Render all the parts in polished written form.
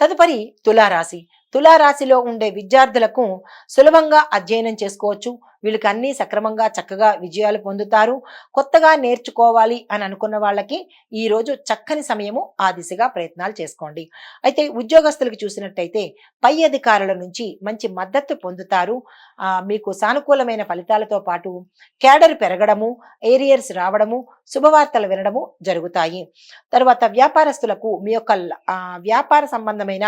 తదుపరి తులారాశి. తులారాశిలో ఉండే విద్యార్థులకు సులభంగా అధ్యయనం చేసుకోవచ్చు. వీళ్ళకి అన్నీ సక్రమంగా చక్కగా విజయాలు పొందుతారు. కొత్తగా నేర్చుకోవాలి అని అనుకున్న వాళ్ళకి ఈరోజు చక్కని సమయము, ఆ దిశగా ప్రయత్నాలు చేసుకోండి. అయితే ఉద్యోగస్తులకు చూసినట్టయితే పై అధికారుల నుంచి మంచి మద్దతు పొందుతారు. మీకు సానుకూలమైన ఫలితాలతో పాటు క్యాడర్ పెరగడము, ఏరియర్స్ రావడము, శుభవార్తలు వినడము జరుగుతాయి. తర్వాత వ్యాపారస్తులకు మీ యొక్క వ్యాపార సంబంధమైన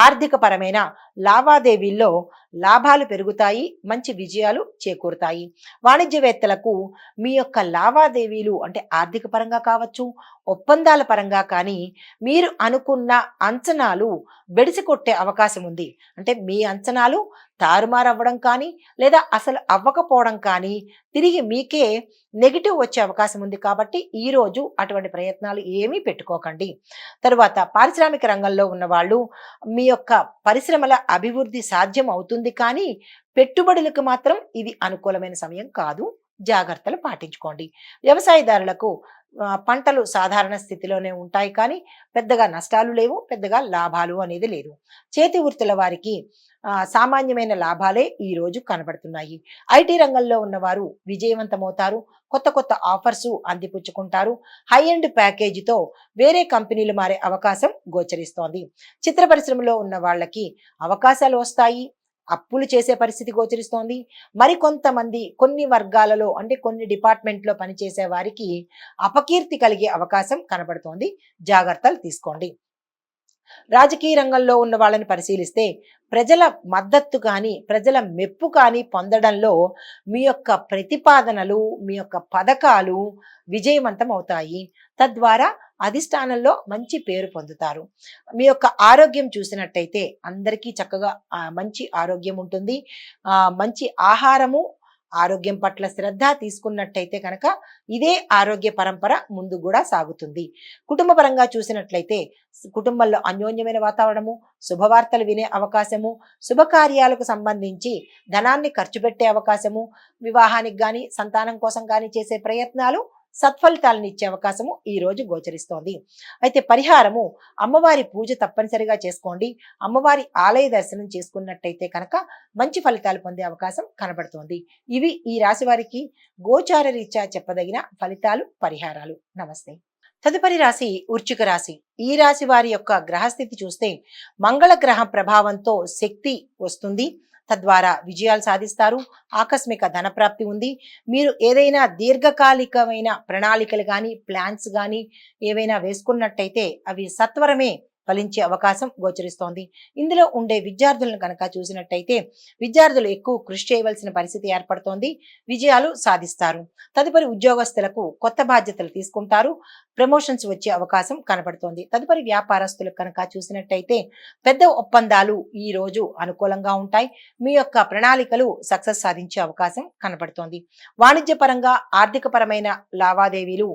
ఆర్థిక పరమైన లావాదేవీల్లో లాభాలు పెరుగుతాయి, మంచి విజయాలు చేకూరుతాయి. వాణిజ్యవేత్తలకు మీ యొక్క లావాదేవీలు అంటే ఆర్థిక పరంగా కావచ్చు, ఒప్పందాల పరంగా కానీ మీరు అనుకున్న అంచనాలు బెడిసి కొట్టే అవకాశం ఉంది. అంటే మీ అంచనాలు తారుమారు అవ్వడం కానీ, లేదా అసలు అవ్వకపోవడం కానీ, తిరిగి మీకే నెగిటివ్ వచ్చే అవకాశం ఉంది. కాబట్టి ఈరోజు అటువంటి ప్రయత్నాలు ఏమీ పెట్టుకోకండి. తరువాత పారిశ్రామిక రంగంలో ఉన్న వాళ్ళు మీ యొక్క పరిశ్రమల అభివృద్ధి సాధ్యం అవుతుంది, కానీ పెట్టుబడులకు మాత్రం ఇది అనుకూలమైన సమయం కాదు. జాగ్రత్తలు పాటించుకోండి. వ్యవసాయదారులకు పంటలు సాధారణ స్థితిలోనే ఉంటాయి, కానీ పెద్దగా నష్టాలు లేవు, పెద్దగా లాభాలు అనేది లేదు. చేతి వృత్తుల వారికి సామాన్యమైన లాభాలే ఈ రోజు కనబడుతున్నాయి. ఐటీ రంగంలో ఉన్నవారు విజయవంతమవుతారు. కొత్త కొత్త ఆఫర్స్ అందిపుచ్చుకుంటారు. హై ఎండ్ ప్యాకేజీతో వేరే కంపెనీలు మారే అవకాశం గోచరిస్తోంది. చిత్ర పరిశ్రమలో ఉన్న వాళ్ళకి అవకాశాలు వస్తాయి. అప్పులు చేసే పరిస్థితి గోచరిస్తోంది. మరికొంతమంది కొన్ని వర్గాలలో అంటే కొన్ని డిపార్ట్మెంట్లో పనిచేసే వారికి అపకీర్తి కలిగే అవకాశం కనబడుతోంది. జాగ్రత్తలు తీసుకోండి. రాజకీయ రంగంలో ఉన్న వాళ్ళని పరిశీలిస్తే ప్రజల మద్దతు కానీ, ప్రజల మెప్పు కానీ పొందడంలో మీ యొక్క ప్రతిపాదనలు, మీ యొక్క పథకాలు విజయవంతం అవుతాయి. తద్వారా అధిష్టానంలో మంచి పేరు పొందుతారు. మీ యొక్క ఆరోగ్యం చూసినట్టయితే అందరికీ చక్కగా మంచి ఆరోగ్యం ఉంటుంది. మంచి ఆహారము, ఆరోగ్యం పట్ల శ్రద్ధ తీసుకున్నట్టయితే కనుక ఇదే ఆరోగ్య పరంపర ముందు కూడా సాగుతుంది. కుటుంబ పరంగా చూసినట్లయితే కుటుంబంలో అన్యోన్యమైన వాతావరణము, శుభవార్తలు వినే అవకాశము, శుభకార్యాలకు సంబంధించి ధనాన్ని ఖర్చు పెట్టే అవకాశము, వివాహానికి కానీ సంతానం కోసం కానీ చేసే ప్రయత్నాలు సత్ఫలితాలను ఇచ్చే అవకాశము ఈ రోజు గోచరిస్తోంది. అయితే పరిహారము, అమ్మవారి పూజ తప్పనిసరిగా చేసుకోండి. అమ్మవారి ఆలయ దర్శనం చేసుకున్నట్టయితే కనుక మంచి ఫలితాలు పొందే అవకాశం కనబడుతోంది. ఇవి ఈ రాశి వారికి గోచార రీత్యా చెప్పదగిన ఫలితాలు, పరిహారాలు. నమస్తే. తదుపరి రాశి వృశ్చిక రాశి. ఈ రాశి వారి యొక్క గ్రహస్థితి చూస్తే మంగళ గ్రహ ప్రభావంతో శక్తి వస్తుంది. తద్వారా విజయాలు సాధిస్తారు. ఆకస్మిక ధనప్రాప్తి ఉంది. మీరు ఏదైనా దీర్ఘకాలికమైన ప్రణాళికలు కానీ, ప్లాన్స్ కానీ ఏవైనా వేసుకున్నట్టయితే అవి సత్వరమే ఫలించే అవకాశం గోచరిస్తోంది. ఇందులో ఉండే విద్యార్థులను కనుక చూసినట్టయితే విద్యార్థులు ఎక్కువ కృషి చేయవలసిన పరిస్థితి ఏర్పడుతోంది. విజయాలు సాధిస్తారు. తదుపరి ఉద్యోగస్తులకు కొత్త బాధ్యతలు తీసుకుంటారు. ప్రమోషన్స్ వచ్చే అవకాశం కనబడుతోంది. తదుపరి వ్యాపారస్తులకు కనుక చూసినట్టయితే పెద్ద ఒప్పందాలు ఈ రోజు అనుకూలంగా ఉంటాయి. మీ యొక్క ప్రణాళికలు సక్సెస్ సాధించే అవకాశం కనబడుతోంది. వాణిజ్య పరంగా ఆర్థిక పరమైన లావాదేవీలు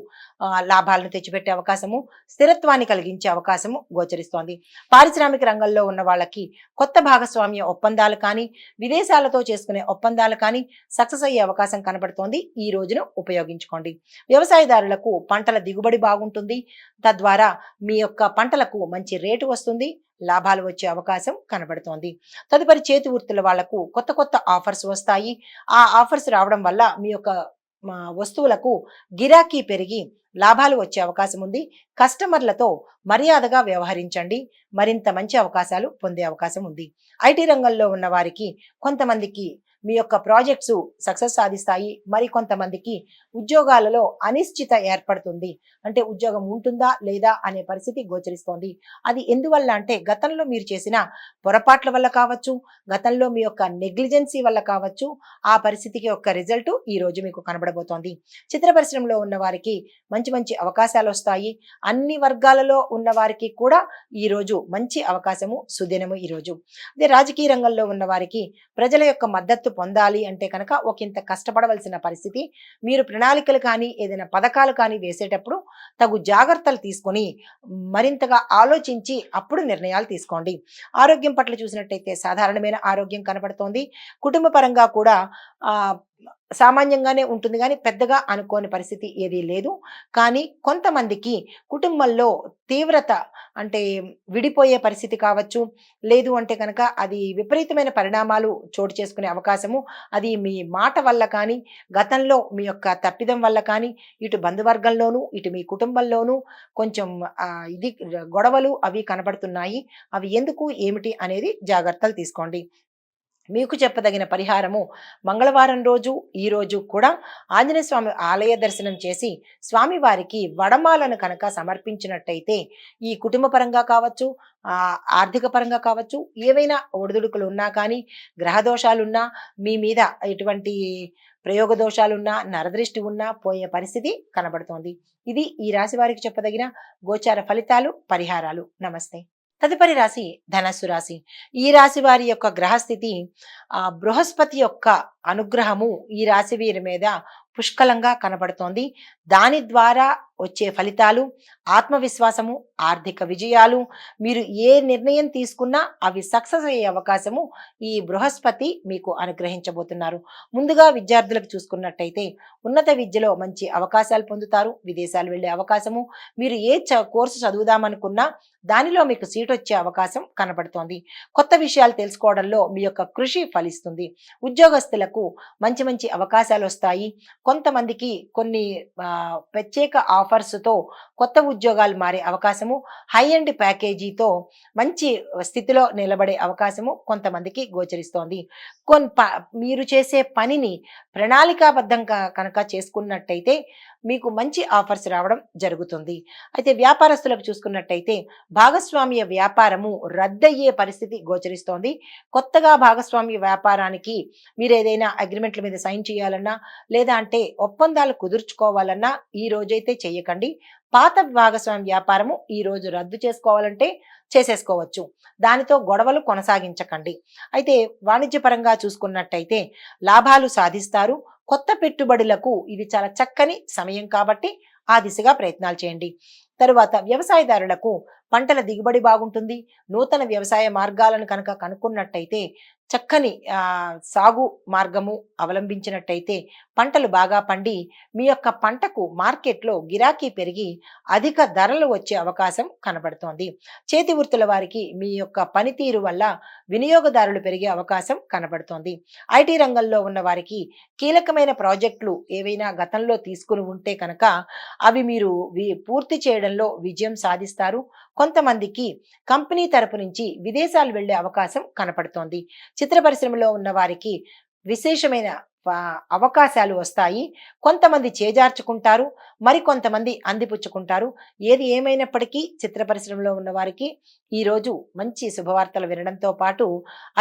లాభాలను తెచ్చిపెట్టే అవకాశము, స్థిరత్వాన్ని కలిగించే అవకాశము గోచరిస్తోంది. పారిశ్రామిక రంగంలో ఉన్న వాళ్ళకి కొత్త భాగస్వామ్య ఒప్పందాలు కానీ, విదేశాలతో చేసుకునే ఒప్పందాలు కానీ సక్సెస్ అయ్యే అవకాశం కనబడుతోంది. ఈ రోజును ఉపయోగించుకోండి. వ్యవసాయదారులకు పంటల దిగుబడి బాగుంటుంది. తద్వారా మీ యొక్క పంటలకు మంచి రేటు వస్తుంది. లాభాలు వచ్చే అవకాశం కనబడుతోంది. తదుపరి చేతి వృత్తుల వాళ్లకు కొత్త కొత్త ఆఫర్స్ వస్తాయి. ఆ ఆఫర్స్ రావడం వల్ల మీ యొక్క వస్తువులకు గిరాకీ పెరిగి లాభాలు వచ్చే అవకాశం ఉంది. కస్టమర్లతో మర్యాదగా వ్యవహరించండి. మరింత మంచి అవకాశాలు పొందే అవకాశం ఉంది. ఐటీ రంగంలో ఉన్న వారికి కొంతమందికి మీ యొక్క ప్రాజెక్ట్స్ సక్సెస్ సాధిస్తాయి. మరి కొంతమందికి ఉద్యోగాలలో అనిశ్చిత ఏర్పడుతుంది. అంటే ఉద్యోగం ఉంటుందా లేదా అనే పరిస్థితి గోచరిస్తోంది. అది ఎందువల్ల అంటే గతంలో మీరు చేసిన పొరపాట్ల వల్ల కావచ్చు, గతంలో మీ యొక్క నెగ్లిజెన్సీ వల్ల కావచ్చు. ఆ పరిస్థితికి యొక్క రిజల్ట్ ఈ రోజు మీకు కనబడబోతోంది. చిత్ర పరిశ్రమలో ఉన్న వారికి మంచి మంచి అవకాశాలు వస్తాయి. అన్ని వర్గాలలో ఉన్న వారికి కూడా ఈ రోజు మంచి అవకాశము, సుదినము ఈ రోజు. అదే రాజకీయ రంగంలో ఉన్న వారికి ప్రజల యొక్క మద్దతు పొందాలి అంటే కనుక ఒకంత కష్టపడవలసిన పరిస్థితి. మీరు ప్రణాళికలు కానీ ఏదైనా పథకాలు కానీ వేసేటప్పుడు తగు జాగ్రత్తలు తీసుకొని మరింతగా ఆలోచించి అప్పుడు నిర్ణయాలు తీసుకోండి. ఆరోగ్యం పట్ల చూసినట్టయితే సాధారణమైన ఆరోగ్యం కనబడుతోంది. కుటుంబ పరంగా కూడా సామాన్యంగానే ఉంటుంది కానీ పెద్దగా అనుకోని పరిస్థితి ఏదీ లేదు. కానీ కొంతమందికి కుటుంబంలో తీవ్రత అంటే విడిపోయే పరిస్థితి కావచ్చు, లేదు అంటే కనుక అది విపరీతమైన పరిణామాలు చోటు చేసుకునే అవకాశము, అది మీ మాట వల్ల కానీ, గతంలో మీ యొక్క తప్పిదం వల్ల కానీ, ఇటు బంధువర్గంలోనూ, ఇటు మీ కుటుంబంలోనూ కొంచెం ఇది గొడవలు అవి కనబడుతున్నాయి. అవి ఎందుకు, ఏమిటి అనేది జాగ్రత్తలు తీసుకోండి. మీకు చెప్పదగిన పరిహారము, మంగళవారం రోజు ఈ రోజు కూడా ఆంజనేయ స్వామి ఆలయ దర్శనం చేసి స్వామివారికి వడమాలను కనుక సమర్పించినట్టయితే ఈ కుటుంబ పరంగా కావచ్చు, ఆర్థిక పరంగా కావచ్చు, ఏవైనా ఒడిదుడుకులు ఉన్నా కానీ, గ్రహ దోషాలున్నా, మీ మీద ఎటువంటి ప్రయోగ దోషాలున్నా, నరదృష్టి ఉన్నా పోయే పరిస్థితి కనబడుతోంది. ఇది ఈ రాశి వారికి చెప్పదగిన గోచార ఫలితాలు, పరిహారాలు. నమస్తే. తదుపరి రాశి ధనస్సు రాశి. ఈ రాశి వారి యొక్క గ్రహస్థితి, బృహస్పతి యొక్క అనుగ్రహము ఈ రాశి వీరి మీద పుష్కలంగా కనబడుతోంది. దాని ద్వారా వచ్చే ఫలితాలు, ఆత్మవిశ్వాసము, ఆర్థిక విజయాలు, మీరు ఏ నిర్ణయం తీసుకున్నా అవి సక్సెస్ అయ్యే అవకాశము ఈ బృహస్పతి మీకు అనుగ్రహించబోతున్నారు. ముందుగా విద్యార్థులకు చూసుకున్నట్టయితే ఉన్నత విద్యలో మంచి అవకాశాలు పొందుతారు. విదేశాలు వెళ్ళే అవకాశము, మీరు ఏ కోర్సు చదువుదామనుకున్నా దానిలో మీకు సీట్ వచ్చే అవకాశం కనబడుతోంది. కొత్త విషయాలు తెలుసుకోవడంలో మీ యొక్క కృషి ఫలిస్తుంది. ఉద్యోగస్తులకు మంచి మంచి అవకాశాలు వస్తాయి. కొంతమందికి కొన్ని ప్రత్యేక ఆఫర్స్తో కొత్త ఉద్యోగాలు మారే అవకాశము, హై ఎండ్ ప్యాకేజీతో మంచి స్థితిలో నిలబడే అవకాశము కొంతమందికి గోచరిస్తోంది. మీరు చేసే పనిని ప్రణాళికాబద్ధంగా కనుక చేసుకున్నట్టయితే మీకు మంచి ఆఫర్స్ రావడం జరుగుతుంది. అయితే వ్యాపారస్తులకు చూసుకున్నట్టయితే భాగస్వామ్య వ్యాపారము రద్దయ్యే పరిస్థితి గోచరిస్తోంది. కొత్తగా భాగస్వామ్య వ్యాపారానికి మీరు ఏదైనా అగ్రిమెంట్ల మీద సైన్ చేయాలన్నా, లేదా అంటే ఒప్పందాలు కుదుర్చుకోవాలన్నా ఈ రోజైతే చేయకండి. పాత భాగస్వామ్య వ్యాపారము ఈ రోజు రద్దు చేసుకోవాలంటే చేసేసుకోవచ్చు. దానితో గొడవలు కొనసాగించకండి. అయితే వాణిజ్యపరంగా చూసుకున్నట్టయితే లాభాలు సాధిస్తారు. కొత్త పెట్టుబడులకు ఇది చాలా చక్కని సమయం కాబట్టి ఆ దిశగా ప్రయత్నాలు చేయండి. తరువాత వ్యవసాయదారులకు పంటల దిగుబడి బాగుంటుంది. నూతన వ్యవసాయ మార్గాలను కనుక కనుక్కున్నట్టయితే, చక్కని సాగు మార్గము అవలంబించినట్టయితే పంటలు బాగా పండి మీ యొక్క పంటకు మార్కెట్లో గిరాకీ పెరిగి అధిక ధరలు వచ్చే అవకాశం కనబడుతోంది. చేతి వృత్తుల వారికి మీ యొక్క పనితీరు వల్ల వినియోగదారులు పెరిగే అవకాశం కనబడుతోంది. ఐటీ రంగంలో ఉన్న వారికి కీలకమైన ప్రాజెక్టులు ఏవైనా గతంలో తీసుకుని ఉంటే కనుక అవి మీరు పూర్తి చేయడంలో విజయం సాధిస్తారు. కొంతమందికి కంపెనీ తరపు నుంచి విదేశాలు వెళ్లే అవకాశం కనపడుతోంది. చిత్ర పరిశ్రమలో ఉన్న వారికి విశేషమైన అవకాశాలు వస్తాయి. కొంతమంది చేజార్చుకుంటారు, మరికొంతమంది అందిపుచ్చుకుంటారు. ఏది ఏమైనప్పటికీ చిత్ర పరిశ్రమలో ఉన్న వారికి ఈరోజు మంచి శుభవార్తలు వినడంతో పాటు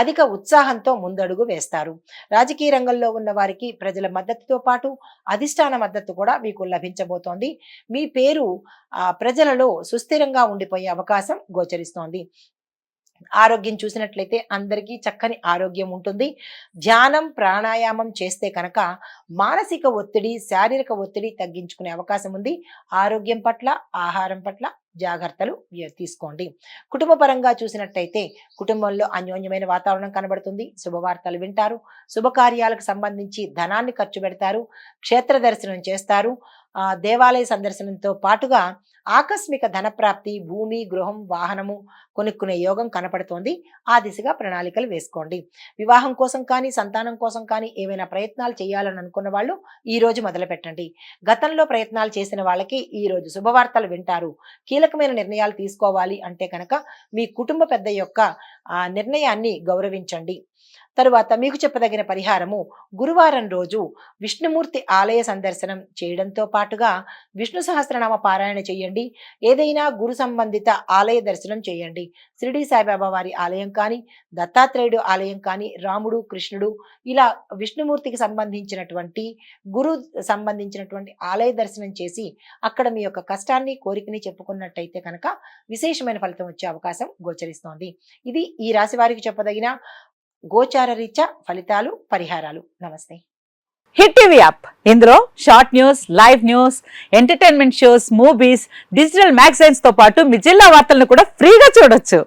అధిక ఉత్సాహంతో ముందడుగు వేస్తారు. రాజకీయ రంగంలో ఉన్న వారికి ప్రజల మద్దతుతో పాటు అధిష్టాన మద్దతు కూడా మీకు లభించబోతోంది. మీ పేరు ప్రజలలో సుస్థిరంగా ఉండిపోయే అవకాశం గోచరిస్తోంది. ఆరోగ్యం చూసినట్లయితే అందరికీ చక్కని ఆరోగ్యం ఉంటుంది. ధ్యానం, ప్రాణాయామం చేస్తే కనుక మానసిక ఒత్తిడి, శారీరక ఒత్తిడి తగ్గించుకునే అవకాశం ఉంది. ఆరోగ్యం పట్ల, ఆహారం పట్ల జాగ్రత్తలు తీసుకోండి. కుటుంబ పరంగా చూసినట్టయితే కుటుంబంలో అన్యోన్యమైన వాతావరణం కనబడుతుంది. శుభవార్తలు వింటారు. శుభకార్యాలకు సంబంధించి ధనాన్ని ఖర్చు పెడతారు. క్షేత్ర దర్శనం చేస్తారు. దేవాలయ సందర్శనంతో పాటుగా ఆకస్మిక ధనప్రాప్తి, భూమి, గృహం, వాహనము కొనుక్కునే యోగం కనపడుతోంది. ఆ దిశగా ప్రణాళికలు వేసుకోండి. వివాహం కోసం కానీ, సంతానం కోసం కానీ ఏమైనా ప్రయత్నాలు చేయాలని అనుకున్న వాళ్ళు ఈ రోజు మొదలు పెట్టండి. గతంలో ప్రయత్నాలు చేసిన వాళ్ళకి ఈ రోజు శుభవార్తలు వింటారు. కీలకమైన నిర్ణయాలు తీసుకోవాలి అంటే కనుక మీ కుటుంబ పెద్ద యొక్క నిర్ణయాన్ని గౌరవించండి. తరువాత మీకు చెప్పదగిన పరిహారము, గురువారం రోజు విష్ణుమూర్తి ఆలయ సందర్శనం చేయడంతో పాటుగా విష్ణు సహస్రనామ పారాయణ చేయండి. ఏదైనా గురు సంబంధిత ఆలయ దర్శనం చేయండి. షిరిడి సాయిబాబా వారి ఆలయం కానీ, దత్తాత్రేయుడు ఆలయం కానీ, రాముడు, కృష్ణుడు ఇలా విష్ణుమూర్తికి సంబంధించినటువంటి గురు సంబంధించినటువంటి ఆలయ దర్శనం చేసి అక్కడ మీ యొక్క కష్టాన్ని, కోరికని చెప్పుకున్నట్టయితే కనుక విశేషమైన ఫలితం వచ్చే అవకాశం గోచరిస్తోంది. ఇది ఈ రాశి వారికి చెప్పదగిన గోచార రీత్యా ఫలితాలు, పరిహారాలు. నమస్తే. హిట్ టీవీ యాప్, ఇందులో short news, live news, entertainment shows, movies, digital magazines తో పాటు మీ జిల్లా వార్తలను కూడా ఫ్రీగా చూడొచ్చు.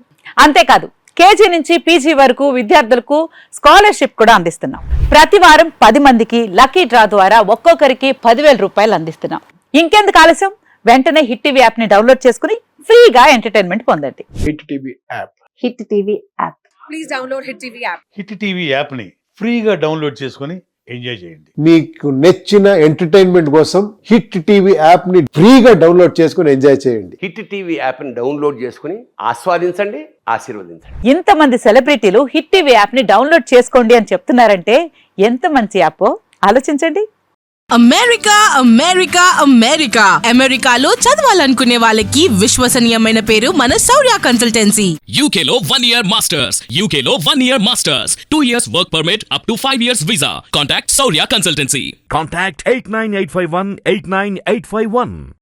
అంతేకాదు కేజీ నుంచి పీజీ వరకు విద్యార్థులకు స్కాలర్షిప్ కూడా అందిస్తున్నాం. ప్రతి వారం 10 మందికి లక్కీ డ్రా ద్వారా ఒక్కొక్కరికి 10,000 రూపాయలు అందిస్తున్నాం. ఇంకెందుకు ఆలస్యం, వెంటనే హిట్ టీవీ యాప్ ని డౌన్లోడ్ చేసుకుని ఫ్రీగా ఎంటర్టైన్మెంట్ పొందండి. Hit TV app. Hit TV app. Please download Hit TV app. Hit TV యాప్ని ఫ్రీగా డౌన్లోడ్ చేసుకొని ఎంజాయ్ చేయండి. మీకు నచ్చిన ఎంటర్టైన్మెంట్ కోసం హిట్ టీవీ యాప్ ని ఫ్రీగా డౌన్లోడ్ చేసుకుని ఎంజాయ్ చేయండి. హిట్ టీవీ యాప్ని డౌన్లోడ్ చేసుకుని ఆస్వాదించండి, ఆశీర్వదించండి. ఇంతమంది సెలబ్రిటీలు హిట్ టీవీ యాప్ ని డౌన్లోడ్ చేసుకోండి అని చెప్తున్నారంటే ఎంత మంచి యాప్ ఆలోచించండి. అమెరికా అమెరికా అమెరికా అమెరికాలో చదవాలనుకునే వాళ్ళకి విశ్వసనీయమైన పేరు మన శౌర్య కన్సల్టెన్సీ. UK లో 1 year masters. UK లో 1 year masters. 2 years work permit up to 5 years visa. Contact Saurya Consultancy. Contact 89851 89851.